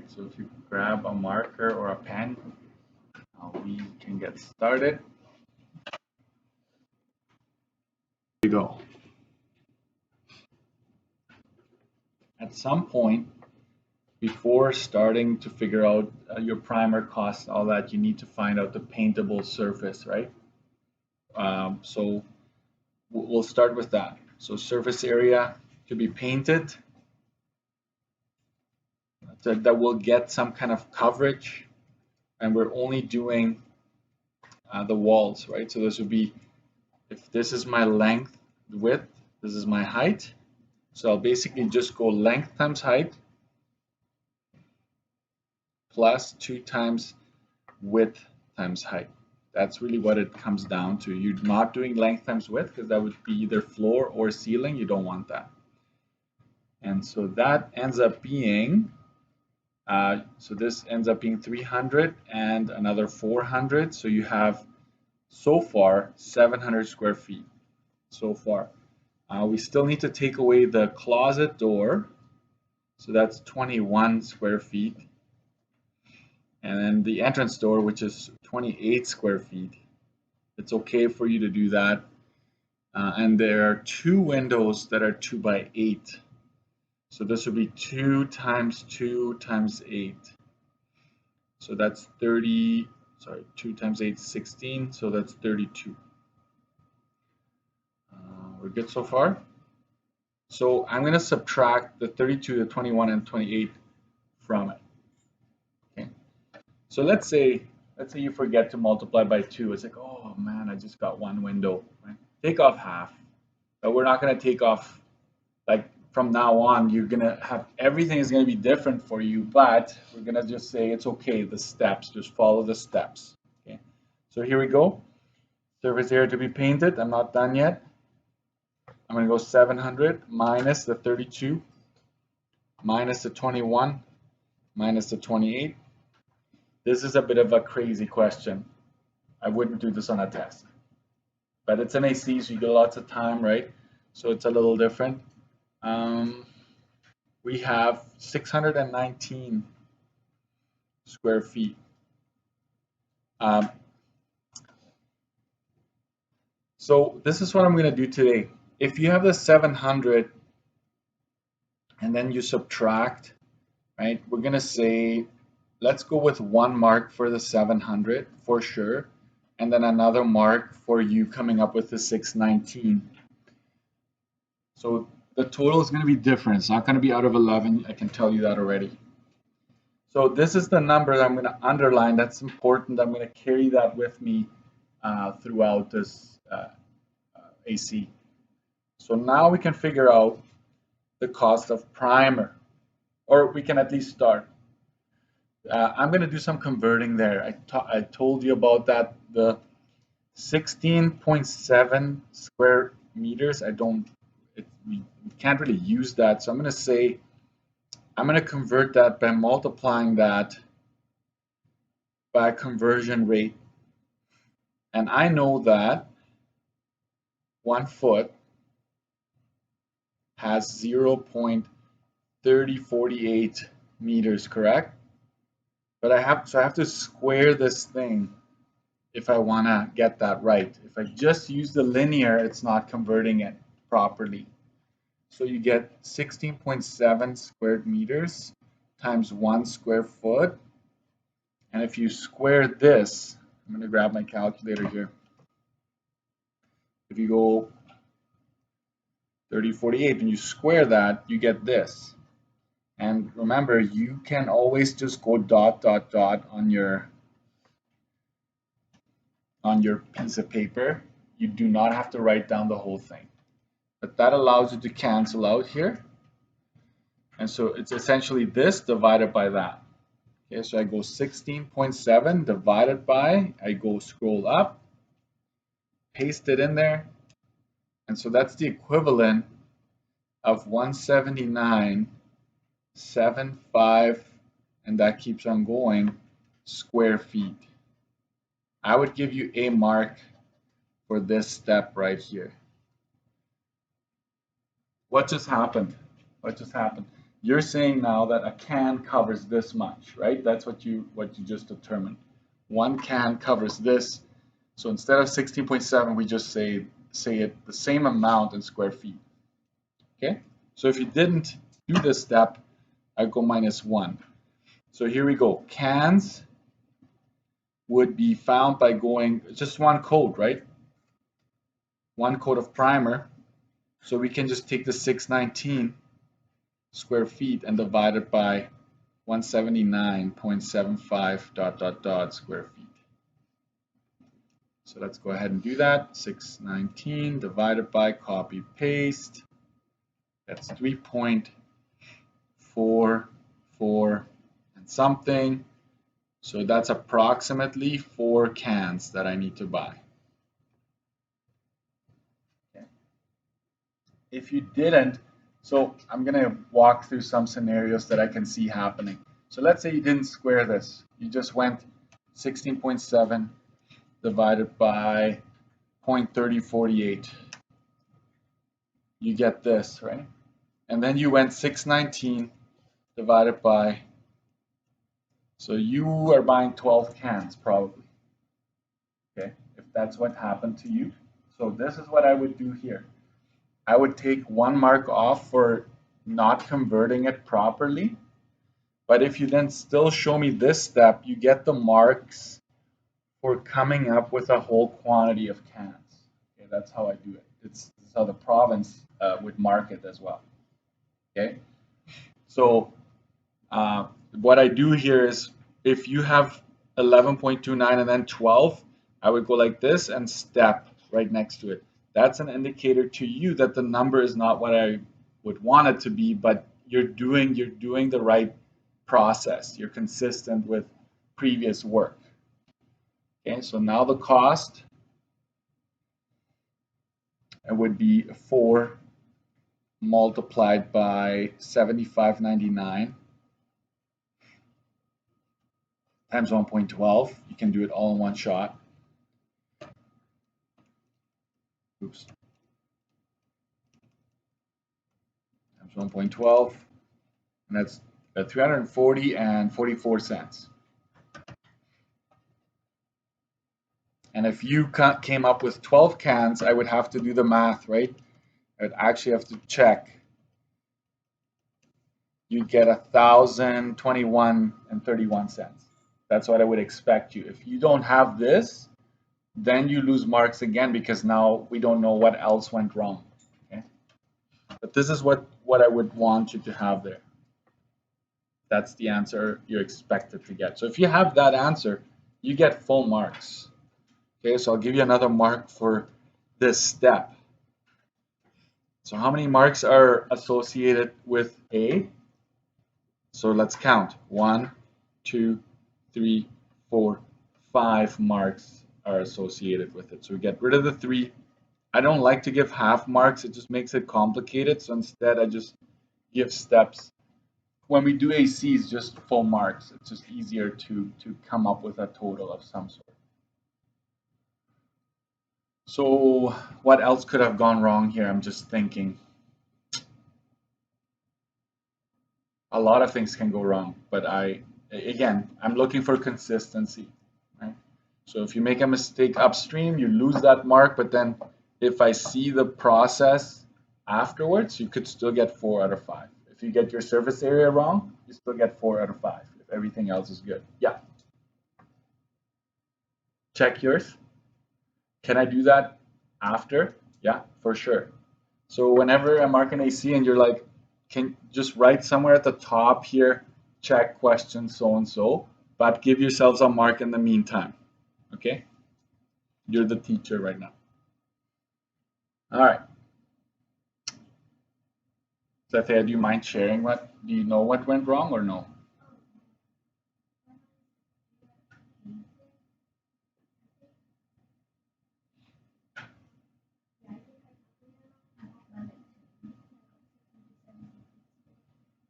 So if you grab a marker or a pen, we can get started. Here we go. At some point, before starting to figure out your primer costs, all that, you need to find out the paintable surface, right? So we'll start with that. So surface area to be painted, that will get some kind of coverage, and we're only doing the walls, right? So this would be, if this is my length, width, this is my height. So I'll basically just go length times height plus 2 times width times height. That's really what it comes down to. You're not doing length times width because that would be either floor or ceiling. You don't want that. And so that ends up being, so this ends up being 300 and another 400. So you have so far 700 square feet so far. We still need to take away the closet door. So that's 21 square feet. And then the entrance door, which is 28 square feet. It's okay for you to do that. And there are 2 windows that are 2 by 8. So this would be 2 times 2 times 8. So that's 30, sorry, 2 times 8 is 16, so that's 32. We're good so far? So I'm going to subtract the 32, the 21, and 28 from it. Okay. So let's say you forget to multiply by 2. It's like, oh man, I just got 1 window. Right? Take off half. But we're not going to take off, like from now on, you're going to have, everything is going to be different for you, but we're going to just say it's okay, the steps, just follow the steps. Okay. So here we go. Surface area to be painted. I'm not done yet. I'm going to go 700 minus the 32, minus the 21, minus the 28. This is a bit of a crazy question. I wouldn't do this on a test. But it's an AC, so you get lots of time, right? So it's a little different. We have 619 square feet. So this is what I'm going to do today. If you have the 700 and then you subtract, right, we're going to say, let's go with 1 mark for the 700 for sure, and then another mark for you coming up with the 619. So the total is going to be different. It's not going to be out of 11. I can tell you that already. So this is the number that I'm going to underline. That's important. I'm going to carry that with me throughout this AC. So now we can figure out the cost of primer, or we can at least start. I'm going to do some converting there. I told you about that. The 16.7 square meters, we can't really use that. So I'm going to say, I'm going to convert that by multiplying that by conversion rate. And I know that 1 foot has 0.3048 meters, correct? But I have to square this thing if I want to get that right. If I just use the linear, it's not converting it properly. So you get 16.7 square meters times 1 square foot. And if you square this, I'm going to grab my calculator here. If you go 3048 and you square that, you get this. And remember, you can always just go dot, dot, dot on your piece of paper. You do not have to write down the whole thing. But that allows you to cancel out here. And so it's essentially this divided by that. Okay, so I go 16.7 divided by, I go scroll up, paste it in there. And so that's the equivalent of 179.75, and that keeps on going, square feet. I would give you a mark for this step right here. What just happened? What just happened? you're saying now that a can covers this much, right? That's what you just determined. One can covers this. So instead of 16.7, we just say it the same amount in square feet. Okay? So if you didn't do this step, I go -1. So here we go. Cans would be found by going just one coat, right? One coat of primer. So we can just take the 619 square feet and divide it by 179.75 ... square feet. So let's go ahead and do that. 619 divided by, copy paste. That's 3.44 and something. So that's approximately 4 cans that I need to buy. Okay. If you didn't, so I'm going to walk through some scenarios that I can see happening. So let's say you didn't square this. You just went 16.7 divided by 0.3048. You get this, right? And then you went 619 divided by, so you are buying 12 cans probably, okay, if that's what happened to you. So this is what I would do here. I would take 1 mark off for not converting it properly, but if you then still show me this step, you get the marks for coming up with a whole quantity of cans. Okay, that's how I do it. This is how the province would mark it as well. Okay, so what I do here is if you have 11.29 and then 12, I would go like this and step right next to it. That's an indicator to you that the number is not what I would want it to be, but you're doing the right process. You're consistent with previous work. Okay, so now the cost, it would be 4 multiplied by 75.99 times 1.12. You can do it all in one shot. Oops. Times 1.12, and that's 340 and 44 cents. And if you came up with 12 cans, I would have to do the math, right? I would actually have to check. You'd get 1,021 and 31 cents. That's what I would expect you. If you don't have this, then you lose marks again because now we don't know what else went wrong. Okay? But this is what I would want you to have there. That's the answer you're expected to get. So if you have that answer, you get full marks. Okay, so I'll give you another mark for this step. So how many marks are associated with A? So let's count. 1, 2, 3, 4, 5 marks are associated with it. So we get rid of the 3. I don't like to give half marks. It just makes it complicated. So instead, I just give steps. When we do ACs, just full marks. It's just easier to come up with a total of some sort. So what else could have gone wrong here? I'm just thinking. A lot of things can go wrong, but I'm looking for consistency, right? So if you make a mistake upstream, you lose that mark, but then if I see the process afterwards, you could still get 4 out of 5. If you get your surface area wrong, you still get 4 out of 5 if everything else is good. Yeah. Check yours. Can I do that after? Yeah, for sure. So whenever I mark an AC and you're like, can just write somewhere at the top here, check question so and so, but give yourselves a mark in the meantime. Okay? You're the teacher right now. All right. Zathea, do you mind sharing do you know what went wrong or no?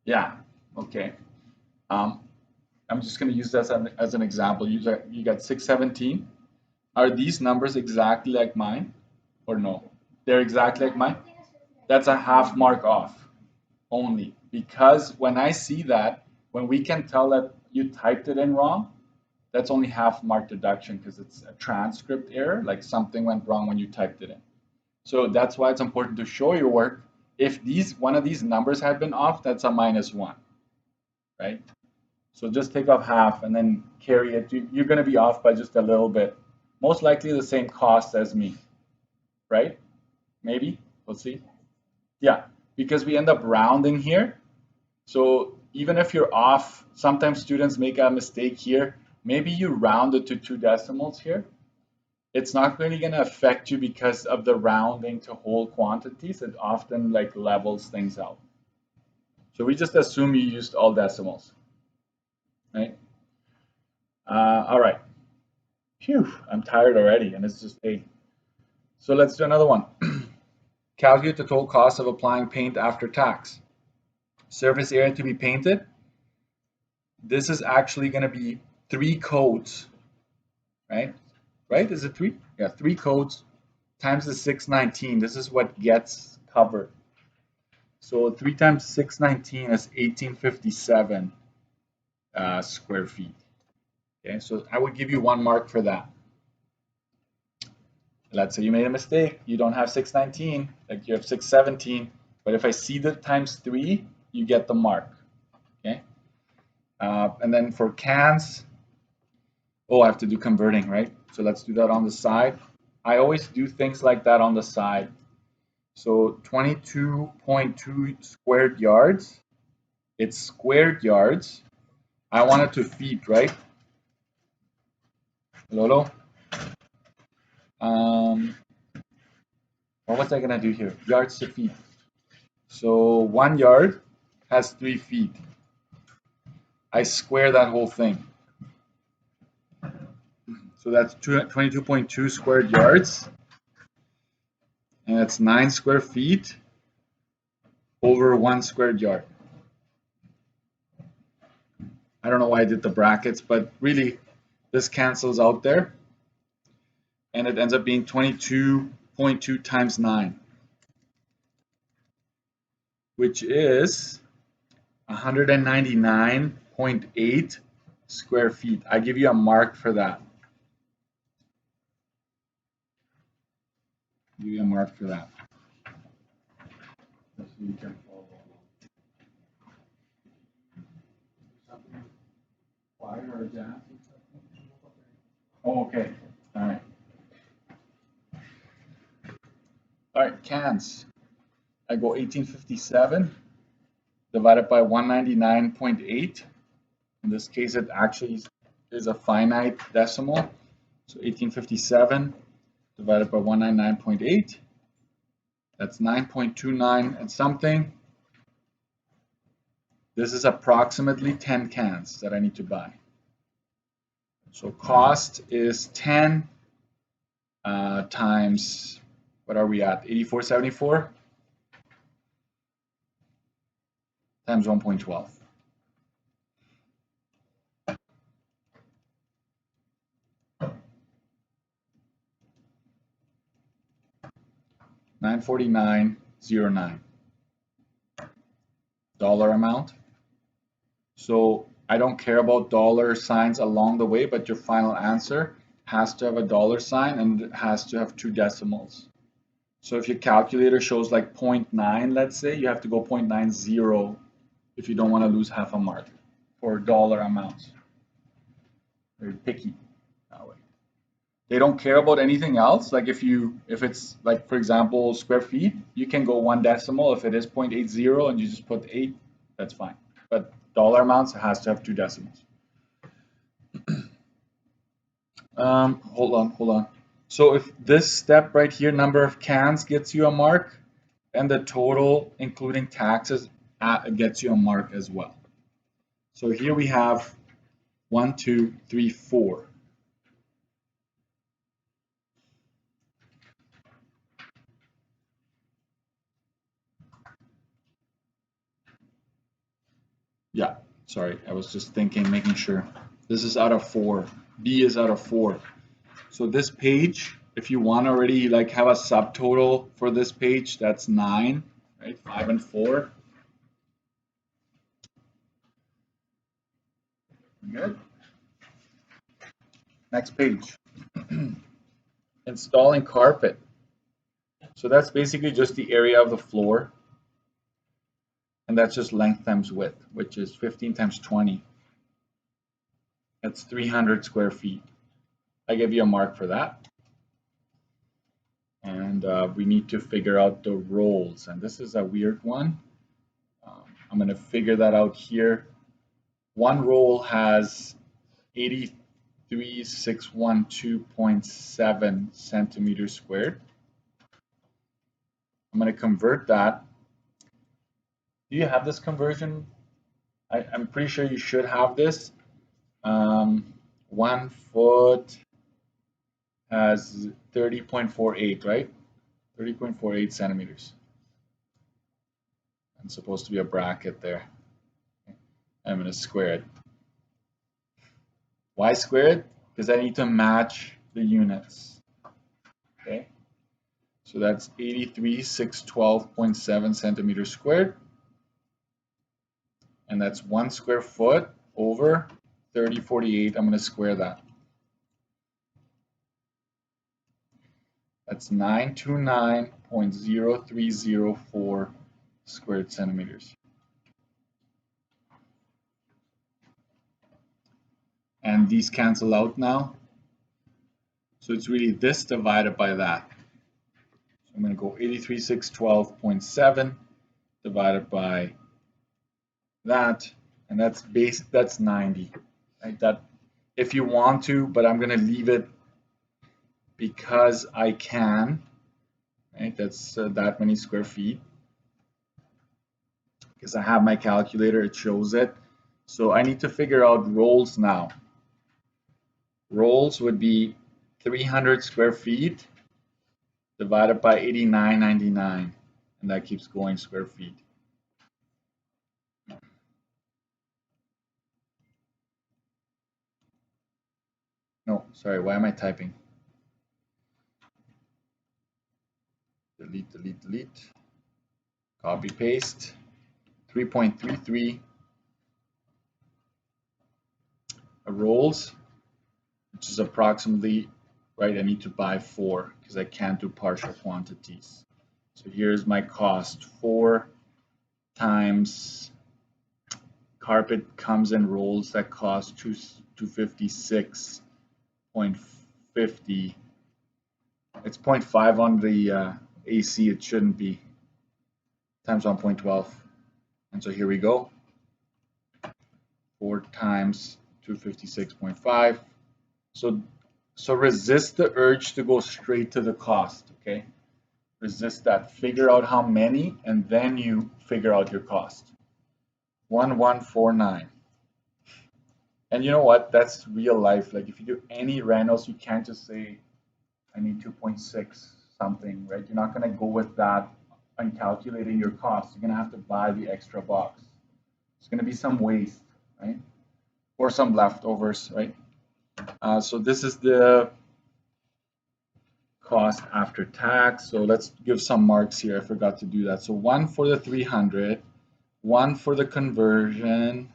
Yeah, okay. I'm just going to use this as an example. You got 617. Are these numbers exactly like mine or no? They're exactly like mine? That's a half mark off only because when I see that, when we can tell that you typed it in wrong, that's only half mark deduction because it's a transcript error, like something went wrong when you typed it in. So that's why it's important to show your work. If one of these numbers had been off, that's a -1, right? So just take off half and then carry it. You're going to be off by just a little bit. Most likely the same cost as me, right? Maybe. We'll see. Yeah, because we end up rounding here. So even if you're off, sometimes students make a mistake here. Maybe you round it to 2 decimals here. It's not really going to affect you because of the rounding to whole quantities. It often like levels things out. So we just assume you used all decimals, right? All right. Phew, I'm tired already, and it's just 8. So let's do another one. Calculate the total cost of applying paint after tax. Surface area to be painted. This is actually going to be 3 coats, right? Right? Is it 3? Yeah, 3 coats times the 619. This is what gets covered. So 3 times 619 is 1857 square feet. Okay, so I would give you 1 mark for that. Let's say you made a mistake. You don't have 619, like you have 617. But if I see the times 3, you get the mark. Okay. And then for cans, oh, I have to do converting, right? So let's do that on the side. I always do things like that on the side. So 22.2 squared yards. It's squared yards. I want it to feet, right? Lolo? What was I gonna do here? Yards to feet. So 1 yard has 3 feet. I square that whole thing. So that's 22.2 squared yards. And that's 9 square feet over 1 squared yard. I don't know why I did the brackets, but really this cancels out there. And it ends up being 22.2 times 9, which is 199.8 square feet. I give you a mark for that. Give you a mark for that. So you can follow along. Fire or gas? Oh, okay. All right. All right, cans. I go 1857 divided by 199.8. In this case, it actually is a finite decimal. So 1857 divided by 199.8. That's 9.29 and something. This is approximately 10 cans that I need to buy. So cost is 10 times, what are we at? 84.74 times 1.12. $949.09 dollar amount. So I don't care about dollar signs along the way, but your final answer has to have a dollar sign and it has to have 2 decimals. So if your calculator shows like 0.9, let's say, you have to go 0.90 if you don't want to lose half a mark for dollar amounts. Very picky that way. They don't care about anything else. Like if it's like, for example, square feet, you can go 1 decimal. If it is 0.80 and you just put 8, that's fine. But dollar amounts, it has to have 2 decimals. Hold on. So if this step right here, number of cans, gets you a mark, then the total, including taxes, gets you a mark as well. So here we have 1, 2, 3, 4. Yeah, sorry, I was just thinking, making sure. This is out of 4. B is out of 4. So this page, if you want to already like have a subtotal for this page, that's 9, right? 5 and 4. Good. Next page. Installing carpet. So that's basically just the area of the floor, and that's just length times width, which is 15 times 20. That's 300 square feet. I give you a mark for that. And we need to figure out the rolls, and this is a weird one. I'm going to figure that out here. One roll has 83,612.7 centimeters squared. I'm going to convert that. Do you have this conversion? I'm pretty sure you should have this. 1 foot has 30.48, right? 30.48 centimeters. And supposed to be a bracket there. I'm going to square it. Why square it? Because I need to match the units. Okay. So that's 83,612.7 centimeters squared. And that's 1 square foot over 3048. I'm going to square that. That's 929.0304 squared centimeters. And these cancel out now. So it's really this divided by that. So I'm going to go 83,612.7 divided by that, and that's 90. Right? That, if you want to, but I'm going to leave it because I can. Right? That's that many square feet. Because I have my calculator, it shows it. So I need to figure out rolls now. Rolls would be 300 square feet divided by 89.99, and that keeps going square feet. No, sorry, why am I typing? Delete, delete, delete. Copy, paste. 3.33 rolls, which is approximately, right, I need to buy 4 because I can't do partial quantities. So here's my cost. 4 times carpet comes in rolls that cost 256.50. It's 0.5 on the AC, it shouldn't be, times 1.12. And so here we go. 4 times 256.5. So resist the urge to go straight to the cost, okay? Resist that. Figure out how many, and then you figure out your cost. 1149. And you know what? That's real life. Like if you do any renos, you can't just say, I need 2.6 something, right? You're not going to go with that and calculating your costs. You're going to have to buy the extra box. There's going to be some waste, right? Or some leftovers, right? So this is the cost after tax. So let's give some marks here. I forgot to do that. So 1 for the 300, 1 for the conversion,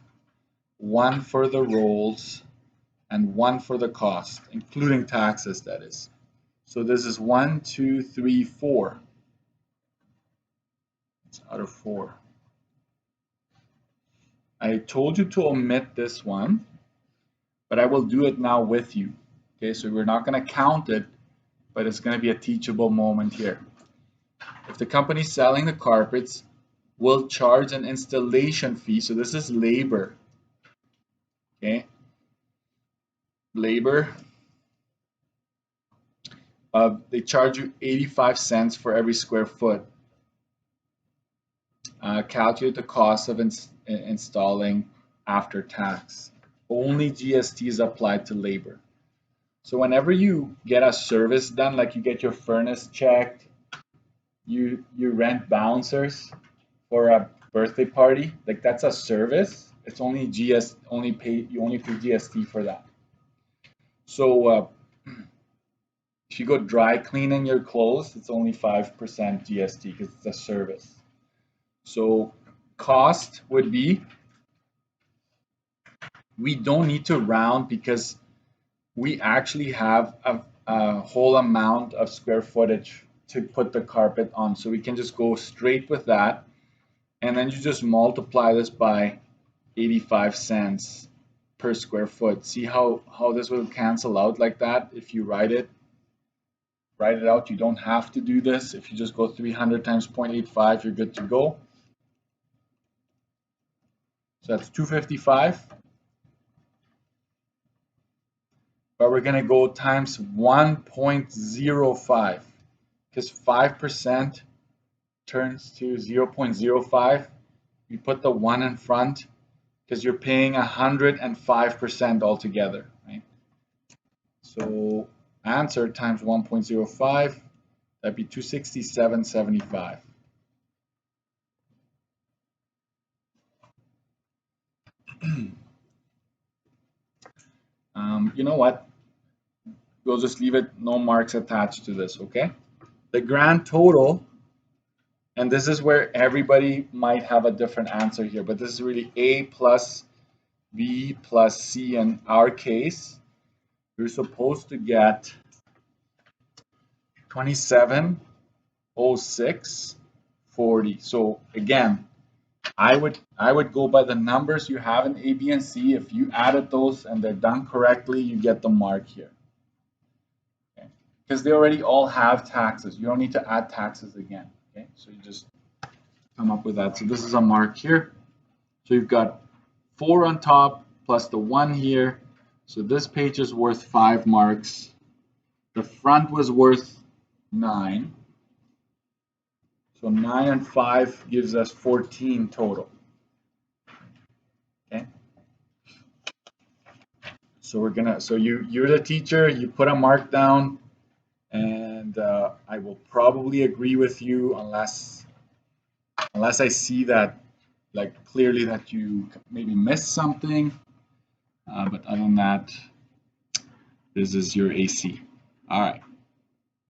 1 for the rolls, and 1 for the cost, including taxes, that is. So this is 1, 2, 3, 4. It's out of 4. I told you to omit this one, but I will do it now with you. Okay, so we're not going to count it, but it's going to be a teachable moment here. If the company selling the carpets will charge an installation fee, so this is labor. Okay, labor. They charge you 85 cents for every square foot. Calculate the cost of installing after tax. Only GST is applied to labor. So whenever you get a service done, like you get your furnace checked, you rent bouncers for a birthday party, like that's a service. It's only you only pay GST for that. So if you go dry cleaning your clothes, it's only 5% GST because it's a service. So cost would be we don't need to round because we actually have a whole amount of square footage to put the carpet on. So we can just go straight with that. And then you just multiply this by 85 cents per square foot. See how this will cancel out like that if you write it out. You don't have to do this. If you just go 300 times 0.85, you're good to go. So that's 255. But we're going to go times 1.05 because 5% turns to 0.05. You put the 1 in front because you're paying 105% altogether, right? So answer times 1.05, that'd be 267.75. You know what? We'll just leave it, no marks attached to this, okay? The grand total, and this is where everybody might have a different answer here, but this is really A plus B plus C in our case. You're supposed to get 2706.40. So again, I would go by the numbers you have in A, B, and C. If you added those and they're done correctly, you get the mark here. Okay? Because they already all have taxes. You don't need to add taxes again. Okay, so you just come up with that. So this is a mark here. So you've got 4 on top plus the 1 here. So this page is worth 5 marks. The front was worth 9. So 9 and 5 gives us 14 total. Okay. So you're the teacher, you put a mark down, and I will probably agree with you unless I see that like clearly that you maybe missed something. But other than that, this is your AC. All right.